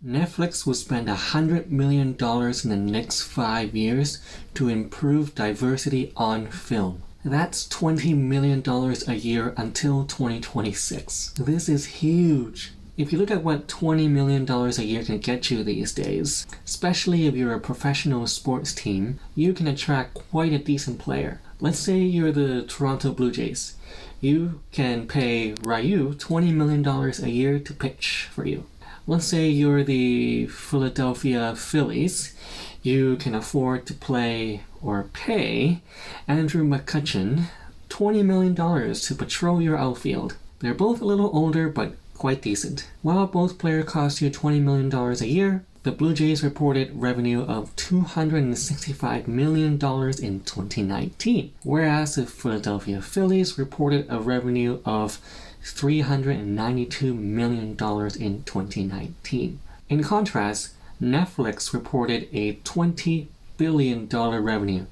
Netflix will spend $100 million in the next 5 years to improve diversity on film. That's $20 million a year until 2026. This is huge. If you look at what $20 million a year can get you these days, especially if you're a professional sports team, you can attract quite a decent player. Let's say you're the Toronto Blue Jays. You can pay Ryu $20 million a year to pitch for you. Let's say you're the Philadelphia Phillies. You can afford to pay Andrew McCutchen $20 million to patrol your outfield. They're both a little older, but quite decent. While both players cost you $20 million a year, the Blue Jays reported revenue of $265 million in 2019, whereas the Philadelphia Phillies reported a revenue of $392 million in 2019. In contrast, Netflix reported a $20 billion revenue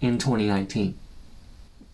in 2019.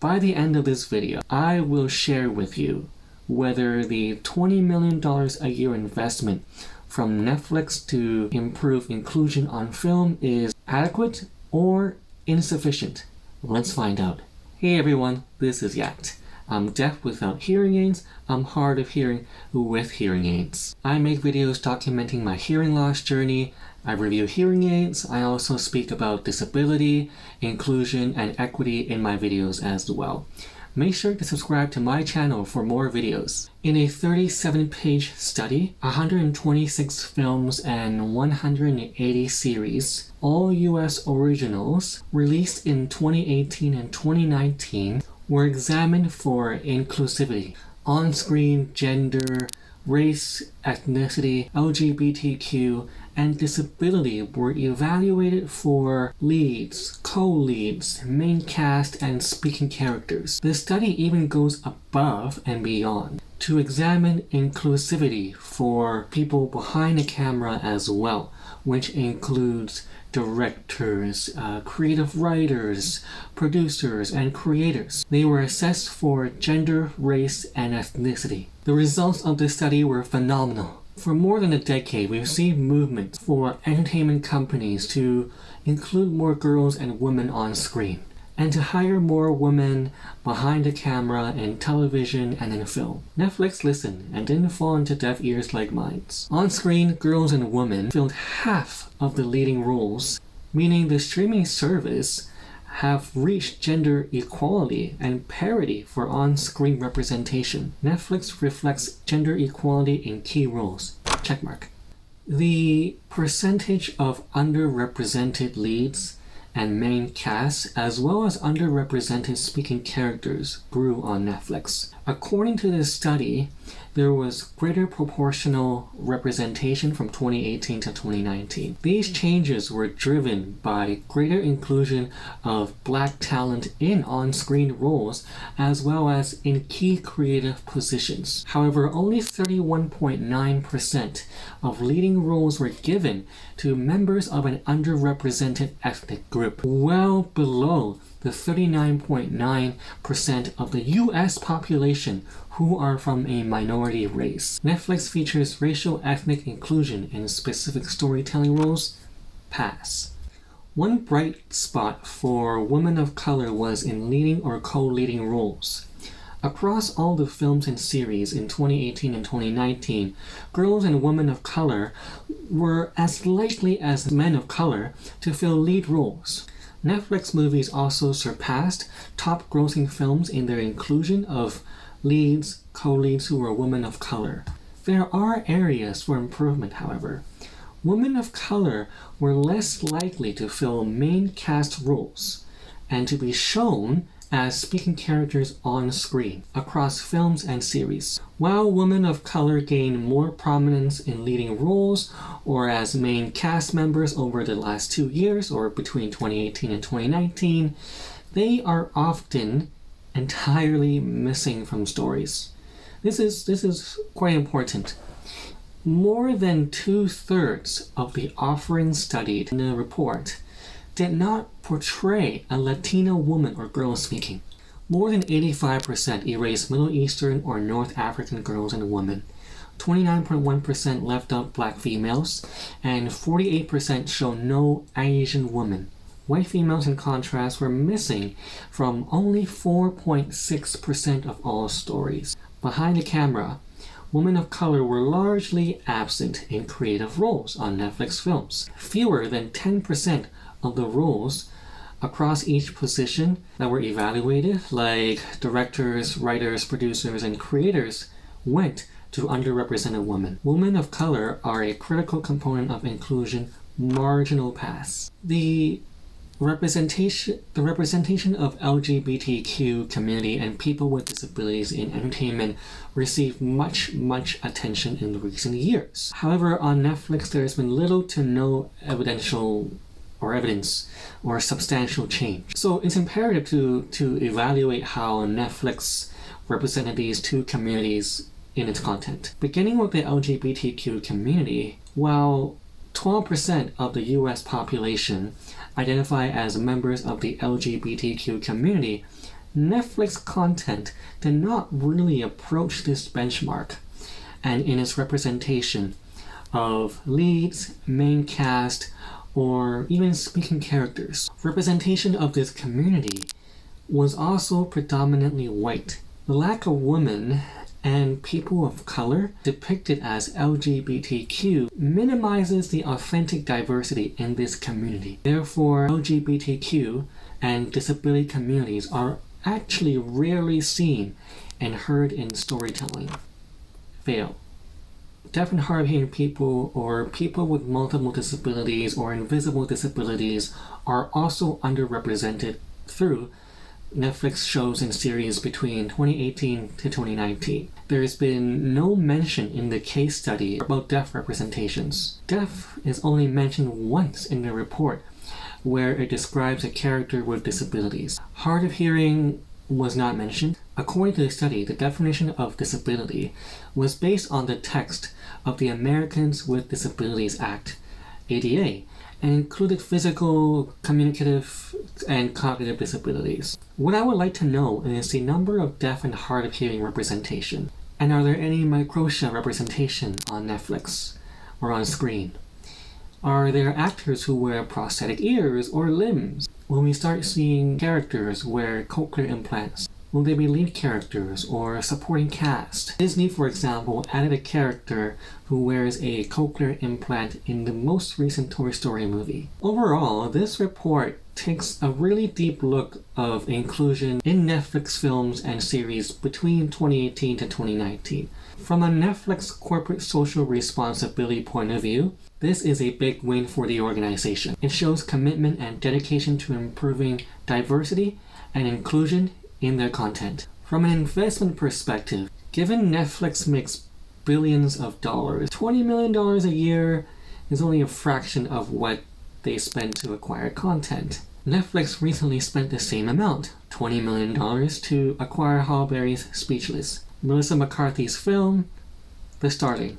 By the end of this video, I will share with you whether the $20 million a year investment from Netflix to improve inclusion on film is adequate or insufficient. Let's find out. Hey everyone, this is Yacht. I'm deaf without hearing aids. I'm hard of hearing with hearing aids. I make videos documenting my hearing loss journey. I review hearing aids. I also speak about disability, inclusion, and equity in my videos as well. Make sure to subscribe to my channel for more videos. In a 37-page study, 126 films and 180 series, all US originals released in 2018 and 2019 were examined for inclusivity, on-screen gender, race, ethnicity, LGBTQ, and disability were evaluated for leads, co-leads, main cast, and speaking characters. The study even goes above and beyond to examine inclusivity for people behind the camera as well, which includes directors, creative writers, producers, and creators. They were assessed for gender, race, and ethnicity. The results of this study were phenomenal. For more than a decade, we've seen movements for entertainment companies to include more girls and women on screen, and to hire more women behind the camera in television and in film. Netflix listened and didn't fall into deaf ears like mine. On screen, girls and women filled half of the leading roles, meaning the streaming service have reached gender equality and parity for on-screen representation. Netflix reflects gender equality in key roles. Checkmark. The percentage of underrepresented leads and main cast, as well as underrepresented speaking characters, grew on Netflix. According to this study, there was greater proportional representation from 2018 to 2019. These changes were driven by greater inclusion of Black talent in on-screen roles as well as in key creative positions. However, only 31.9% of leading roles were given to members of an underrepresented ethnic group, well below the 39.9% of the US population who are from a minority race. Netflix features racial ethnic inclusion in specific storytelling roles. Pass. One bright spot for women of color was in leading or co-leading roles. Across all the films and series in 2018 and 2019, girls and women of color were as likely as men of color to fill lead roles. Netflix movies also surpassed top grossing films in their inclusion of leads, co-leads who were women of color. There are areas for improvement, however. Women of color were less likely to fill main cast roles and to be shown as speaking characters on screen across films and series. While women of color gained more prominence in leading roles or as main cast members over the last 2 years or between 2018 and 2019, they are often entirely missing from stories. This is quite important. More than 2/3 of the offerings studied in the report did not portray a Latina woman or girl speaking. More than 85% erased Middle Eastern or North African girls and women. 29.1% left out black females, and 48% show no Asian women. White females, in contrast, were missing from only 4.6% of all stories. Behind the camera, women of color were largely absent in creative roles on Netflix films. Fewer than 10% of the roles across each position that were evaluated, like directors, writers, producers, and creators, went to underrepresented women. Women of color are a critical component of inclusion marginal paths. The representation of LGBTQ community and people with disabilities in entertainment received much attention in recent years. However, on Netflix, there's been little to no evidence or substantial change. So it's imperative to evaluate how Netflix represented these two communities in its content. Beginning with the LGBTQ community, while 12% of the US population identify as members of the LGBTQ community, Netflix content did not really approach this benchmark, and in its representation of leads, main cast, or even speaking characters. Representation of this community was also predominantly white. The lack of women and people of color depicted as LGBTQ minimizes the authentic diversity in this community. Therefore, LGBTQ and disability communities are actually rarely seen and heard in storytelling. Fail. Deaf and hard of hearing people or people with multiple disabilities or invisible disabilities are also underrepresented through Netflix shows and series between 2018 to 2019. There has been no mention in the case study about deaf representations. Deaf is only mentioned once in the report, where it describes a character with disabilities. Hard of hearing was not mentioned. According to the study, the definition of disability was based on the text of the Americans with Disabilities Act, ADA, and included physical, communicative, and cognitive disabilities. What I would like to know is the number of deaf and hard of hearing representation, and are there any microtia representation on Netflix or on screen? Are there actors who wear prosthetic ears or limbs? Will we start seeing characters wear cochlear implants? Will they be lead characters or supporting cast? Disney, for example, added a character who wears a cochlear implant in the most recent Toy Story movie. Overall, this report takes a really deep look of inclusion in Netflix films and series between 2018 to 2019. From a Netflix corporate social responsibility point of view, this is a big win for the organization. It shows commitment and dedication to improving diversity and inclusion in their content. From an investment perspective, given Netflix makes billions of dollars, $20 million a year is only a fraction of what they spend to acquire content. Netflix recently spent the same amount, $20 million, to acquire Halle Berry's Speechless, Melissa McCarthy's film, The Starling,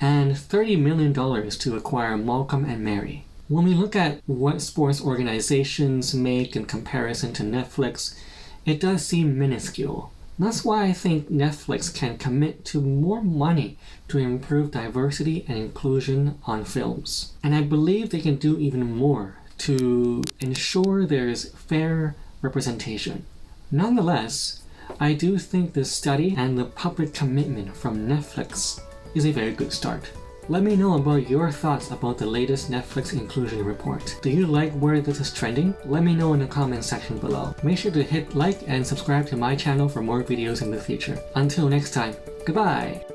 and $30 million to acquire Malcolm and Mary. When we look at what sports organizations make in comparison to Netflix, it does seem minuscule. That's why I think Netflix can commit to more money to improve diversity and inclusion on films. And I believe they can do even more to ensure there's fair representation. Nonetheless, I do think this study and the public commitment from Netflix is a very good start. Let me know about your thoughts about the latest Netflix inclusion report. Do you like where this is trending? Let me know in the comment section below. Make sure to hit like and subscribe to my channel for more videos in the future. Until next time, goodbye!